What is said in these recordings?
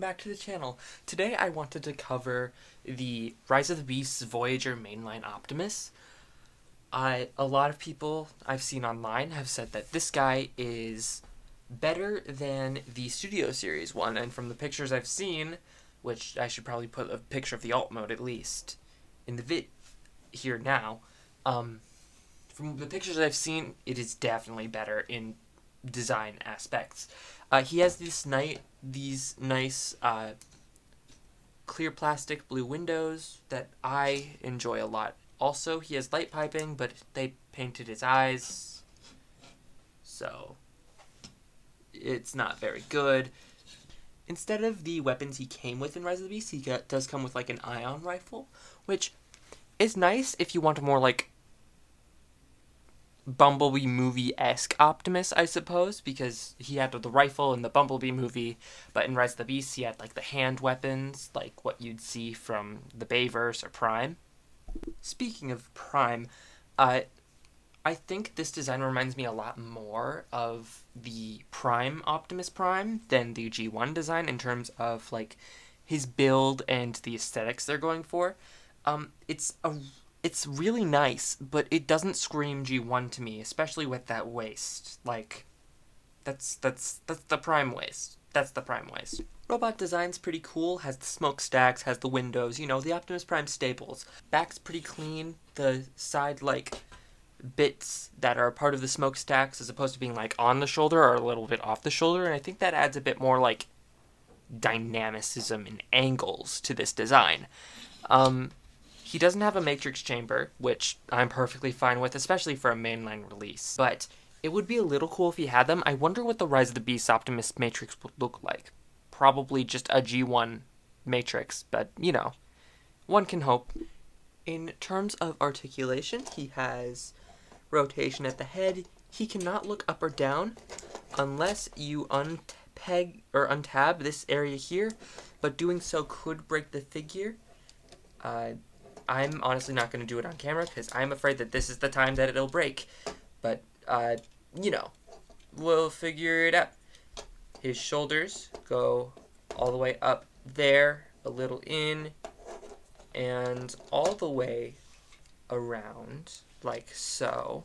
back to the channel. Today I wanted to cover the Rise of the Beasts Voyager Mainline Optimus. A lot of people I've seen online have said that this guy is better than the Studio Series one, and from the pictures I've seen, which I should probably put a picture of the alt mode at least in the vid here now, from the pictures I've seen, it is definitely better in design aspects. He has these nice clear plastic blue windows that I enjoy a lot. Also, he has light piping, but they painted his eyes, so it's not very good. Instead of the weapons he came with in Rise of the Beasts, he does come with like an ion rifle, which is nice if you want a more like Bumblebee movie-esque Optimus, I suppose, because he had the rifle in the Bumblebee movie, but in Rise of the Beasts he had like the hand weapons, like what you'd see from the Bayverse or Prime. Speaking of Prime, I think this design reminds me a lot more of the Prime Optimus Prime than the G1 design in terms of like his build and the aesthetics they're going for. It's really nice, but it doesn't scream G1 to me, especially with that waist. Like, that's the Prime waist. That's the Prime waist. Robot design's pretty cool, has the smokestacks, has the windows, you know, the Optimus Prime staples. Back's pretty clean, the side, like, bits that are part of the smokestacks as opposed to being, like, on the shoulder are a little bit off the shoulder, and I think that adds a bit more, like, dynamicism and angles to this design. He doesn't have a matrix chamber, which I'm perfectly fine with, especially for a mainline release. But it would be a little cool if he had them. I wonder what the Rise of the Beasts Optimus matrix would look like. Probably just a G1 matrix, but, you know, one can hope. In terms of articulation, he has rotation at the head. He cannot look up or down unless you unpeg or untab this area here, but doing so could break the figure. I'm honestly not going to do it on camera because I'm afraid that this is the time that it'll break. But, you know, we'll figure it out. His shoulders go all the way up there, a little in, and all the way around, like so.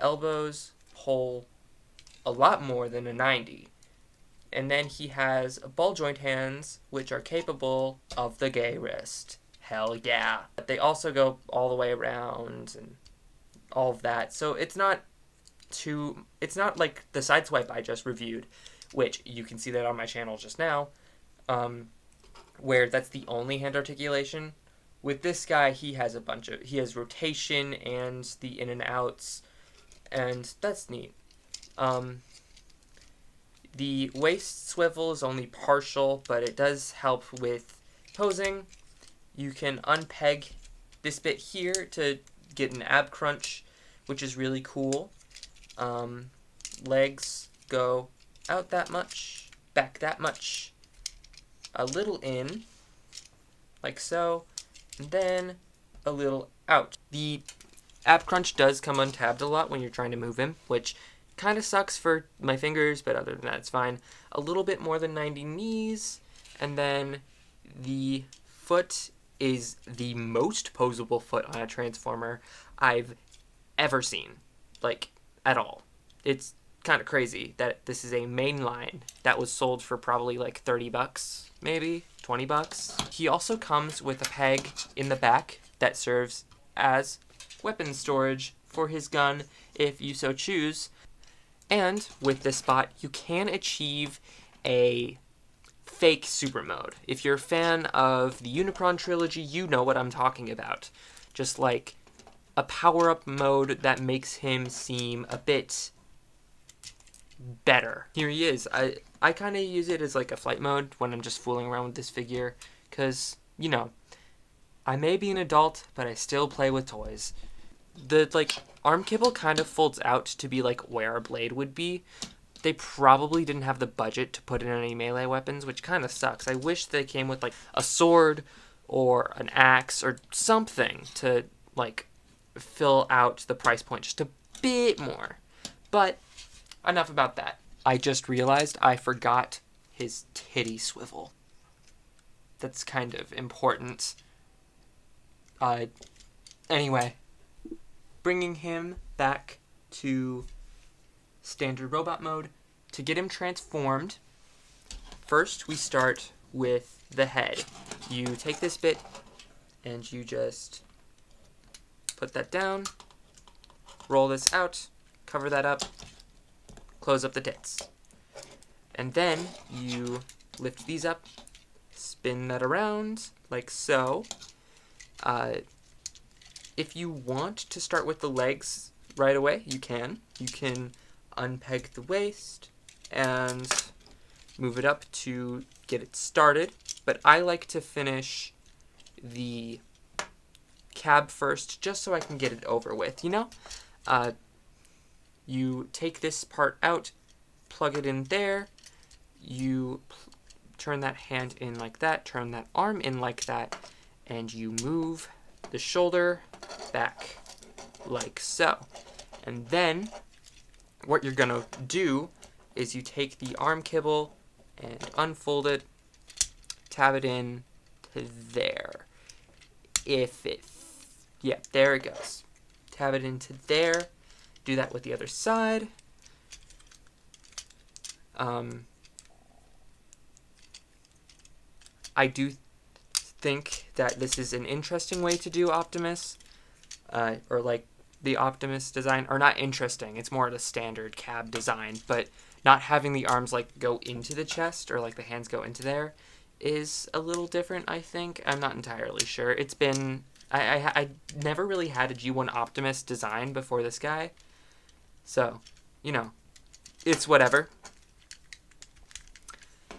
Elbows pull a lot more than a 90. And then he has ball joint hands, which are capable of the gay wrist. Hell yeah. But they also go all the way around and all of that. So it's not like the sideswipe I just reviewed, which you can see that on my channel just now, where that's the only hand articulation. With this guy, he has rotation and the in and outs, and that's neat. The waist swivel is only partial, but it does help with posing. You can unpeg this bit here to get an ab crunch, which is really cool. Legs go out that much, back that much, a little in, like so, and then a little out. The ab crunch does come untabbed a lot when you're trying to move him, which kind of sucks for my fingers, but other than that, it's fine. A little bit more than 90 knees, and then the foot is the most posable foot on a Transformer I've ever seen, like, at all. It's kind of crazy that this is a mainline that was sold for probably like 30 bucks, maybe 20 bucks. He also comes with a peg in the back that serves as weapon storage for his gun if you so choose. And with this spot, you can achieve a fake super mode. If you're a fan of the Unicron trilogy, you know what I'm talking about. Just like a power-up mode that makes him seem a bit better. Here he is. I kind of use it as like a flight mode when I'm just fooling around with this figure, because, you know, I may be an adult, but I still play with toys. The, like, arm kibble kind of folds out to be like where a blade would be. They probably didn't have the budget to put in any melee weapons, which kind of sucks. I wish they came with like a sword or an axe or something to like fill out the price point just a bit more. But enough about that. I just realized I forgot his titty swivel. that's kind of important. Anyway, bringing him back to standard robot mode. To get him transformed, first we start with the head. You take this bit and you just put that down, roll this out, cover that up, close up the tits. And then you lift these up, spin that around like so. If you want to start with the legs right away, you can. You can unpeg the waist and move it up to get it started. But I like to finish the cab first, just so I can get it over with, you know? You take this part out, plug it in there, you turn that hand in like that, turn that arm in like that, and you move the shoulder back like so. And then what you're gonna do is you take the arm kibble and unfold it, tab it in to there. Yeah, there it goes. Tab it into there. Do that with the other side. I do think that this is an interesting way to do Optimus, or like the Optimus design, or not interesting, it's more the standard cab design, but not having the arms like go into the chest or like the hands go into there is a little different, I think. I'm not entirely sure. It's been, I never really had a G1 Optimus design before this guy, so, you know, it's whatever.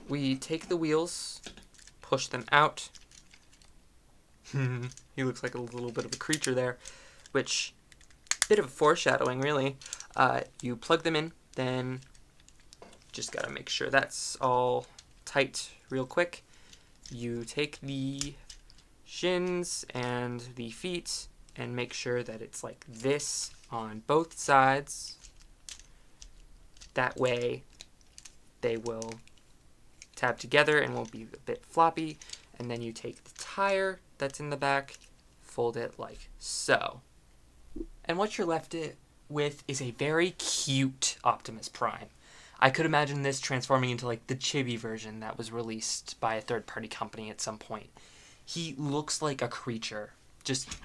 We take the wheels, push them out. He looks like a little bit of a creature there, which, bit of a foreshadowing, really. You plug them in, then just gotta make sure that's all tight real quick. You take the shins and the feet and make sure that it's like this on both sides. That way they will tab together and won't be a bit floppy. And then you take the tire that's in the back, fold it like so. And what you're left with is a very cute Optimus Prime. I could imagine this transforming into like the chibi version that was released by a third-party company at some point. He looks like a creature. Just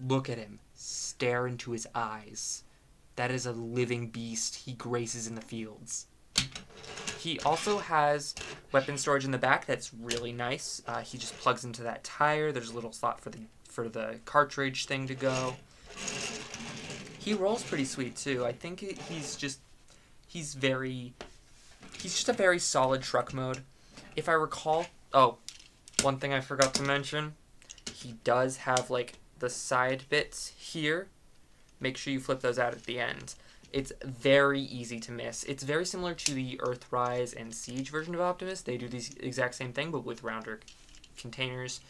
look at him. Stare into his eyes. That is a living beast. He graces in the fields. He also has weapon storage in the back that's really nice. He just plugs into that tire. There's a little slot for the cartridge thing to go. He rolls pretty sweet too. I think he's just a very solid truck mode. If I recall, one thing I forgot to mention, he does have like the side bits here. Make sure you flip those out at the end. It's very easy to miss. It's very similar to the Earthrise and Siege version of Optimus. They do the exact same thing, but with rounder containers.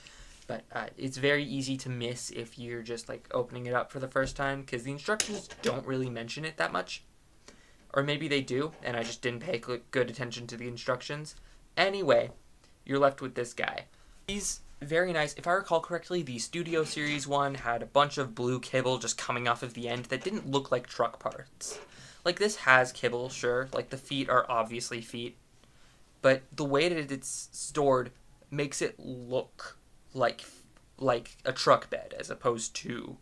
But it's very easy to miss if you're just like opening it up for the first time, because the instructions don't really mention it that much. Or maybe they do, and I just didn't pay good attention to the instructions. Anyway, you're left with this guy. He's very nice. If I recall correctly, the Studio Series one had a bunch of blue kibble just coming off of the end that didn't look like truck parts. Like, this has kibble, sure. Like, the feet are obviously feet. But the way that it's stored makes it look like a truck bed, as opposed to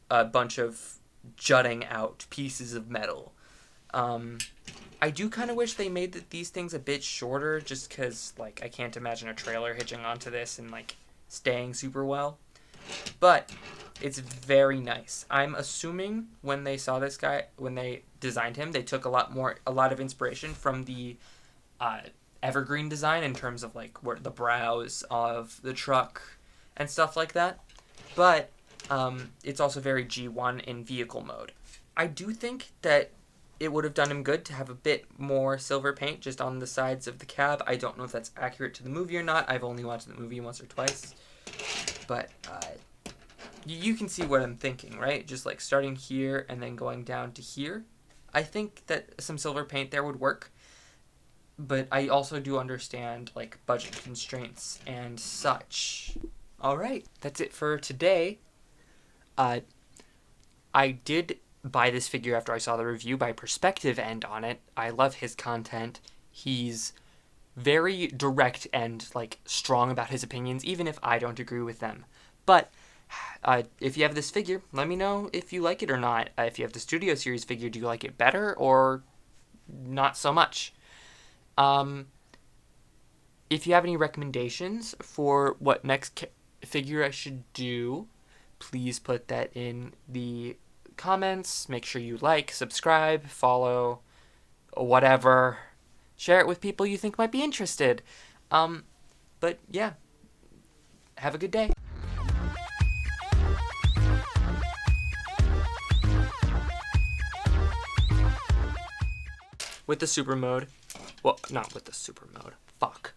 a bunch of jutting out pieces of metal. I do kind of wish they made these things a bit shorter, just because, like, I can't imagine a trailer hitching onto this and, like, staying super well. But it's very nice. I'm assuming when they saw this guy, when they designed him, they took a lot of inspiration from the Evergreen design in terms of, like, where the brows of the truck and stuff like that. But it's also very G1 in vehicle mode. I do think that it would have done him good to have a bit more silver paint just on the sides of the cab. I don't know if that's accurate to the movie or not. I've only watched the movie once or twice. But you can see what I'm thinking, right? Just like starting here and then going down to here. I think that some silver paint there would work. but I also do understand, like, budget constraints and such. Alright, that's it for today. I did buy this figure after I saw the review by Perspective End on it. I love his content. He's very direct and, like, strong about his opinions, even if I don't agree with them. But if you have this figure, let me know if you like it or not. If you have the Studio Series figure, do you like it better or not so much? If you have any recommendations for what next figure I should do, please put that in the comments. Make sure you like, subscribe, follow, whatever. Share it with people you think might be interested. But yeah, have a good day. With the super mode, well, not with the super mode, fuck.